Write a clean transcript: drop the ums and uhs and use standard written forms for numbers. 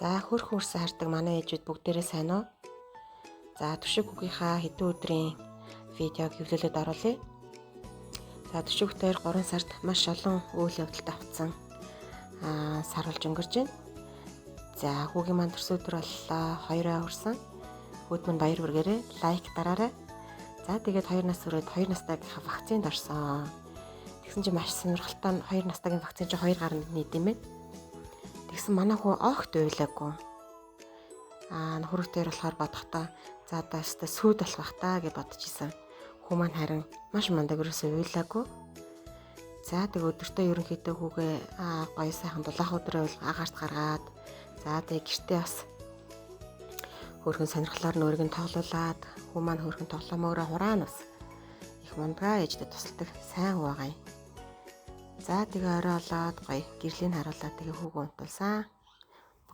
За хөрх хөрсөн хардаг манай ээжүүд бүгдээрээ сайн уу? За төшиг хүүгийнхаа хэдэн өдрийн видеог хэвлэлээд оруулъя. За төшиг дээр 3 сард маш олон үйл явдалтай хутсан сар болж өнгөрч байна. За хүүгийн маань төрсөн өдөр боллоо 2-аа хүрсэн. Хүүд минь баяр хүргээрэй, лайк дараарай. За тэгээд 2 нас хүрээд 2 настайгийнхаа вакцинд орсон. Тэгсэн чинь маш сонирхолтой 2 настайгийн вакцин чинь 2 гаранд нийт юм байна. Тэгсэн манай хүү огт уйлаагүй. Нөхөртөө болохоор бодохдоо за дааштай сүйд болох бах таа гэж бодож исэн. Хүү маань харин маш мундаг өрөөсөө уйлаагүй. За тэг өдөртөө ерөнхийдөө хүүгээ гоё сайхан дулаах өдрөө агаарт гаргаад за тэг гэртээ бас хөрхөн сонирхлоор нөргөн тоглуулад хүү маань хөрхөн тоглоомоороо хураана бас их мундагаа ээжтэй тусалдаг сайн хүү байгаа юм. За тэгээ орой болоод гоё гэрлийн харуулаад тэгээ хүүгээ унтуулсан.